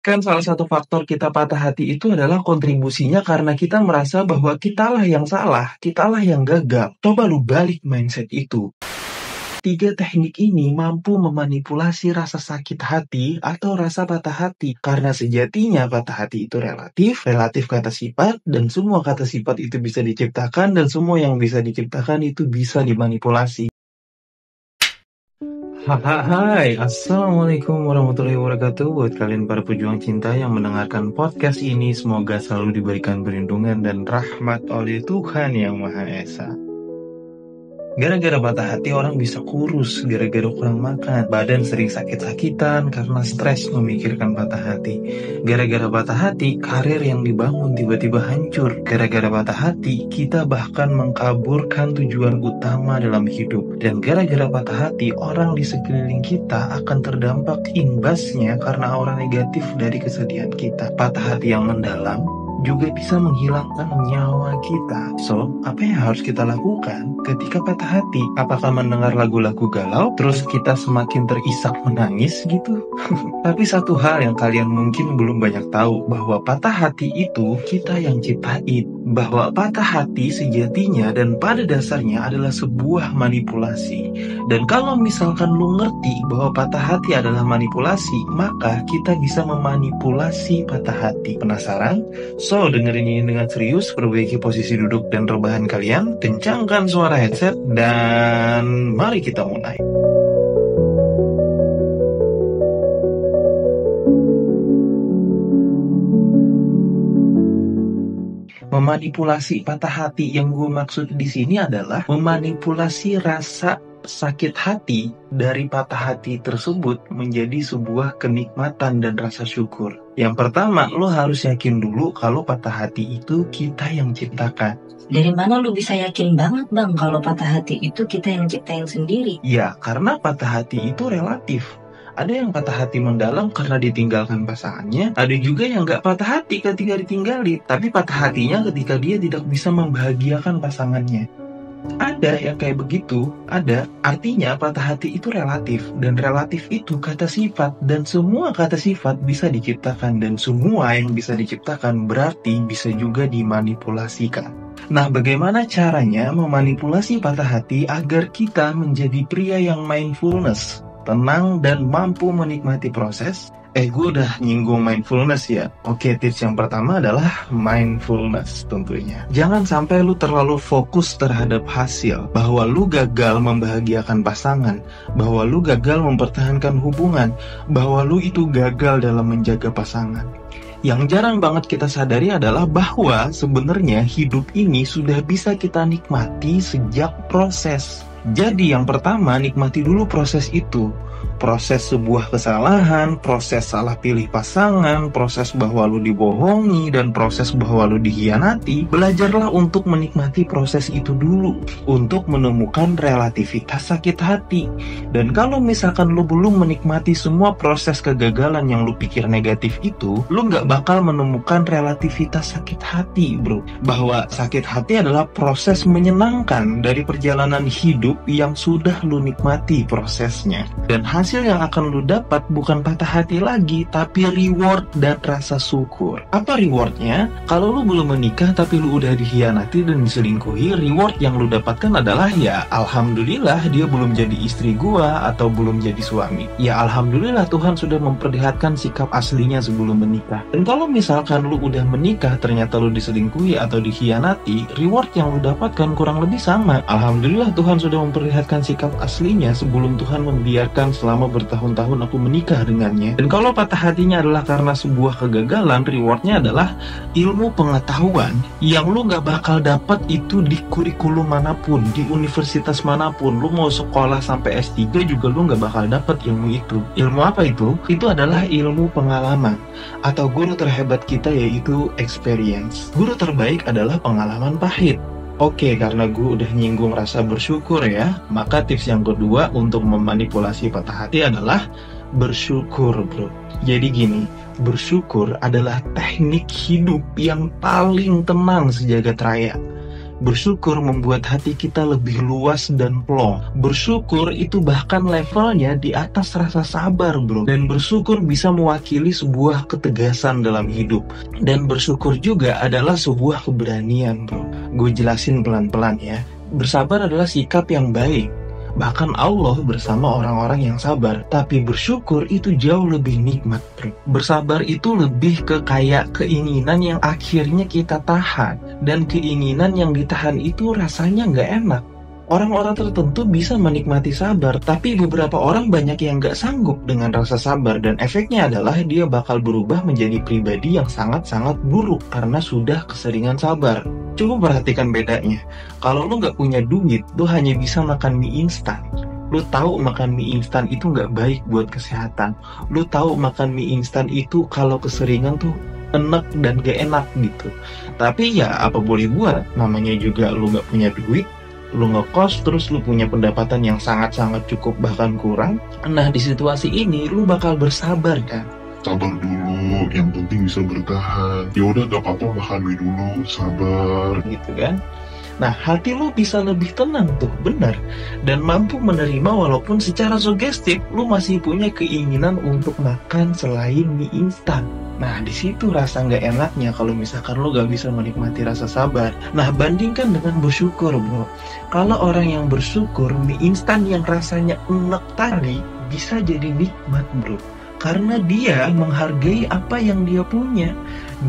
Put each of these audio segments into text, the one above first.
Kan salah satu faktor kita patah hati itu adalah kontribusinya karena kita merasa bahwa kitalah yang salah, kitalah yang gagal. Coba lu balik mindset itu. 3 teknik ini mampu memanipulasi rasa sakit hati atau rasa patah hati. Karena sejatinya patah hati itu relatif kata sifat, dan semua kata sifat itu bisa diciptakan, dan semua yang bisa diciptakan itu bisa dimanipulasi. Hai, Assalamualaikum warahmatullahi wabarakatuh. Buat kalian para pejuang cinta yang mendengarkan podcast ini, semoga selalu diberikan perlindungan dan rahmat oleh Tuhan Yang Maha Esa. Gara-gara patah hati orang bisa kurus, gara-gara kurang makan, badan sering sakit-sakitan karena stres memikirkan patah hati. Gara-gara patah hati, karir yang dibangun tiba-tiba hancur. Gara-gara patah hati, kita bahkan mengkaburkan tujuan utama dalam hidup. Dan gara-gara patah hati, orang di sekeliling kita akan terdampak imbasnya karena aura negatif dari kesedihan kita. Patah hati yang mendalam juga bisa menghilangkan nyawa kita. So, apa yang harus kita lakukan ketika patah hati? Apakah mendengar lagu-lagu galau, terus kita semakin terisak menangis gitu? Tapi satu hal yang kalian mungkin belum banyak tahu, bahwa patah hati itu kita yang ciptain. Bahwa patah hati sejatinya dan pada dasarnya adalah sebuah manipulasi. Dan kalau misalkan lu ngerti bahwa patah hati adalah manipulasi, maka kita bisa memanipulasi patah hati. Penasaran? So, dengerin ini dengan serius, perbaiki posisi duduk dan rebahan kalian, kencangkan suara headset, dan mari kita mulai. Memanipulasi patah hati yang gue maksud di sini adalah memanipulasi rasa sakit hati dari patah hati tersebut menjadi sebuah kenikmatan dan rasa syukur. Yang pertama, lo harus yakin dulu kalau patah hati itu kita yang ciptakan. Dari mana lu bisa yakin banget bang kalau patah hati itu kita yang ciptain sendiri? Ya, karena patah hati itu relatif. Ada yang patah hati mendalam karena ditinggalkan pasangannya, ada juga yang gak patah hati ketika ditinggali, tapi patah hatinya ketika dia tidak bisa membahagiakan pasangannya. Ada yang kayak begitu, ada. Artinya patah hati itu relatif, dan relatif itu kata sifat, dan semua kata sifat bisa diciptakan, dan semua yang bisa diciptakan berarti bisa juga dimanipulasikan. Nah, bagaimana caranya memanipulasi patah hati agar kita menjadi pria yang mindfulness, tenang dan mampu menikmati proses? Gue udah nyinggung mindfulness ya. Oke, tips yang pertama adalah mindfulness tentunya. Jangan sampai lu terlalu fokus terhadap hasil, bahwa lu gagal membahagiakan pasangan, bahwa lu gagal mempertahankan hubungan, bahwa lu itu gagal dalam menjaga pasangan. Yang jarang banget kita sadari adalah bahwa sebenarnya hidup ini sudah bisa kita nikmati sejak proses. Jadi yang pertama, nikmati dulu proses itu. Proses sebuah kesalahan, proses salah pilih pasangan, proses bahwa lu dibohongi, dan proses bahwa lu dikhianati. Belajarlah untuk menikmati proses itu dulu, untuk menemukan relativitas sakit hati. Dan kalau misalkan lu belum menikmati semua proses kegagalan yang lu pikir negatif itu, lu gak bakal menemukan relativitas sakit hati, bro. Bahwa sakit hati adalah proses menyenangkan dari perjalanan hidup yang sudah lu nikmati prosesnya. Dan hasil yang akan lu dapat bukan patah hati lagi, tapi reward dan rasa syukur. Apa rewardnya? Kalau lu belum menikah tapi lu udah dikhianati dan diselingkuhi, reward yang lu dapatkan adalah ya alhamdulillah dia belum jadi istri gua atau belum jadi suami. Ya alhamdulillah Tuhan sudah memperlihatkan sikap aslinya sebelum menikah. Dan kalau misalkan lu udah menikah ternyata lu diselingkuhi atau dikhianati, reward yang lu dapatkan kurang lebih sama. Alhamdulillah Tuhan sudah memperlihatkan sikap aslinya sebelum Tuhan membiarkan selama bertahun-tahun aku menikah dengannya. Dan kalau patah hatinya adalah karena sebuah kegagalan, rewardnya adalah ilmu pengetahuan yang lu gak bakal dapat itu di kurikulum manapun, di universitas manapun. Lu mau sekolah sampai S3 juga lu gak bakal dapat ilmu itu. Ilmu apa itu? Itu adalah ilmu pengalaman, atau guru terhebat kita yaitu experience. Guru terbaik adalah pengalaman pahit. Oke, karena gue udah nyinggung rasa bersyukur ya, maka tips yang kedua untuk memanipulasi patah hati adalah bersyukur, bro. Jadi gini, bersyukur adalah teknik hidup yang paling tenang sejagat raya. Bersyukur membuat hati kita lebih luas dan plong. Bersyukur itu bahkan levelnya di atas rasa sabar, bro. Dan bersyukur bisa mewakili sebuah ketegasan dalam hidup. Dan bersyukur juga adalah sebuah keberanian, bro. Gue jelasin pelan-pelan ya. Bersabar adalah sikap yang baik. Bahkan Allah bersama orang-orang yang sabar. Tapi bersyukur itu jauh lebih nikmat, bro. Bersabar itu lebih ke kayak keinginan yang akhirnya kita tahan. Dan keinginan yang ditahan itu rasanya nggak enak. Orang-orang tertentu bisa menikmati sabar, tapi beberapa orang banyak yang nggak sanggup dengan rasa sabar. Dan efeknya adalah dia bakal berubah menjadi pribadi yang sangat-sangat buruk karena sudah keseringan sabar. Coba perhatikan bedanya. Kalau lu nggak punya duit, lu hanya bisa makan mie instan. Lu tahu makan mie instan itu nggak baik buat kesehatan. Lu tahu makan mie instan itu kalau keseringan tuh enak dan gak enak gitu. Tapi ya apa boleh buat, namanya juga lu nggak punya duit. Lu ngekos terus lu punya pendapatan yang sangat-sangat cukup bahkan kurang. Nah di situasi ini lu bakal bersabar kan? Sabar dulu, yang penting bisa bertahan. Ya udah gak apa-apa, makan mie dulu, sabar. Gitu kan? Nah hati lu bisa lebih tenang tuh, benar. Dan mampu menerima walaupun secara sugestif lu masih punya keinginan untuk makan selain mie instan. Nah di situ rasa nggak enaknya kalau misalkan lo gak bisa menikmati rasa sabar. Nah bandingkan dengan bersyukur, bro. Kalau orang yang bersyukur, mie instan yang rasanya enak tadi bisa jadi nikmat, bro. Karena dia menghargai apa yang dia punya.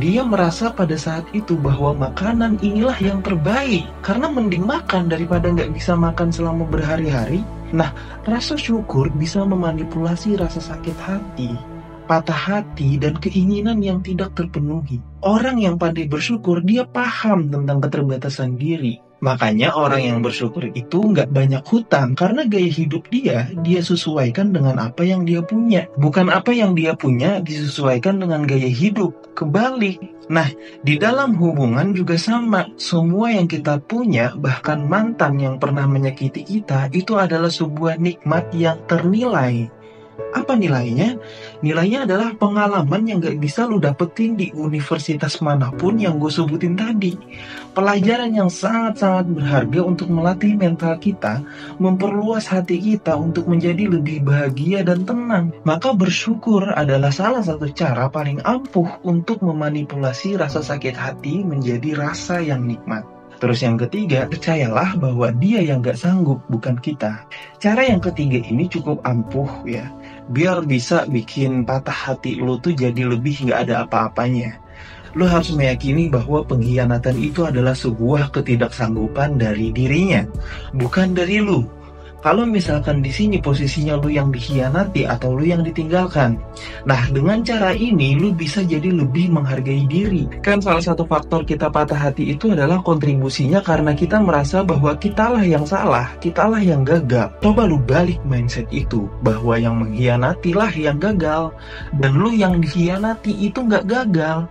Dia merasa pada saat itu bahwa makanan inilah yang terbaik. Karena mending makan daripada nggak bisa makan selama berhari-hari. Nah rasa syukur bisa memanipulasi rasa sakit hati, patah hati, dan keinginan yang tidak terpenuhi. Orang yang pandai bersyukur, dia paham tentang keterbatasan diri. Makanya orang yang bersyukur itu nggak banyak hutang, karena gaya hidup dia sesuaikan dengan apa yang dia punya. Bukan apa yang dia punya disesuaikan dengan gaya hidup, kebalik. Nah, di dalam hubungan juga sama. Semua yang kita punya, bahkan mantan yang pernah menyakiti kita, itu adalah sebuah nikmat yang ternilai. Apa nilainya? Nilainya adalah pengalaman yang gak bisa lu dapetin di universitas manapun yang gue sebutin tadi. Pelajaran yang sangat-sangat berharga untuk melatih mental kita, memperluas hati kita untuk menjadi lebih bahagia dan tenang. Maka bersyukur adalah salah satu cara paling ampuh untuk memanipulasi rasa sakit hati menjadi rasa yang nikmat. Terus yang ketiga, percayalah bahwa dia yang gak sanggup, bukan kita. Cara yang ketiga ini cukup ampuh ya. Biar bisa bikin patah hati lu tuh jadi lebih gak ada apa-apanya. Lu harus meyakini bahwa pengkhianatan itu adalah sebuah ketidaksanggupan dari dirinya, bukan dari lu. Kalau misalkan di sini posisinya lu yang dikhianati atau lu yang ditinggalkan, nah dengan cara ini lu bisa jadi lebih menghargai diri. Kan salah satu faktor kita patah hati itu adalah kontribusinya karena kita merasa bahwa kitalah yang salah, kitalah yang gagal. Coba lu balik mindset itu, bahwa yang mengkhianatilah yang gagal, dan lu yang dikhianati itu nggak gagal.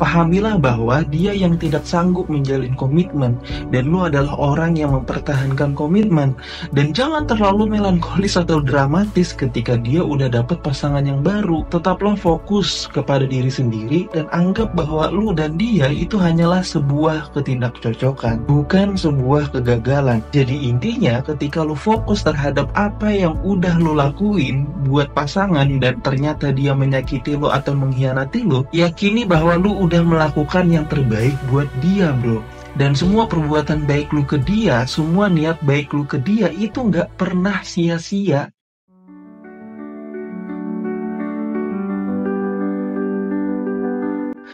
Pahamilah bahwa dia yang tidak sanggup menjalin komitmen, dan lu adalah orang yang mempertahankan komitmen. Dan jangan terlalu melankolis atau dramatis ketika dia udah dapet pasangan yang baru. Tetaplah fokus kepada diri sendiri dan anggap bahwa lu dan dia itu hanyalah sebuah ketidakcocokan, bukan sebuah kegagalan. Jadi intinya ketika lu fokus terhadap apa yang udah lu lakuin buat pasangan dan ternyata dia menyakiti lu atau mengkhianati lu, yakini bahwa lu udah melakukan yang terbaik buat dia, bro. Dan semua perbuatan baik lu ke dia, semua niat baik lu ke dia itu nggak pernah sia-sia.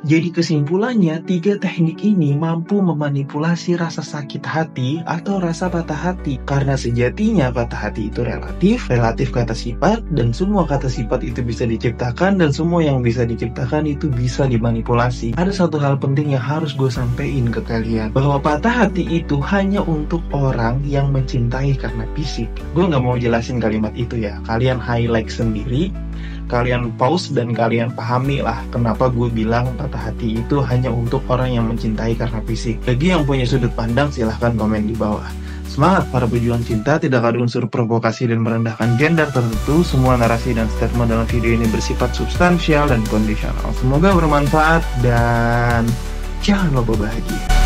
Jadi kesimpulannya, 3 teknik ini mampu memanipulasi rasa sakit hati atau rasa patah hati. Karena sejatinya patah hati itu relatif kata sifat, dan semua kata sifat itu bisa diciptakan, dan semua yang bisa diciptakan itu bisa dimanipulasi. Ada satu hal penting yang harus gue sampein ke kalian, bahwa patah hati itu hanya untuk orang yang mencintai karena fisik. Gue nggak mau jelasin kalimat itu ya, kalian highlight sendiri, kalian pause dan kalian pahami lah kenapa gue bilang patah hati itu hanya untuk orang yang mencintai karena fisik. Bagi yang punya sudut pandang silahkan komen di bawah. Semangat para pejuang cinta, tidak ada unsur provokasi dan merendahkan gender tertentu. Semua narasi dan statement dalam video ini bersifat substansial dan kondisional. Semoga bermanfaat dan jangan lupa bahagia.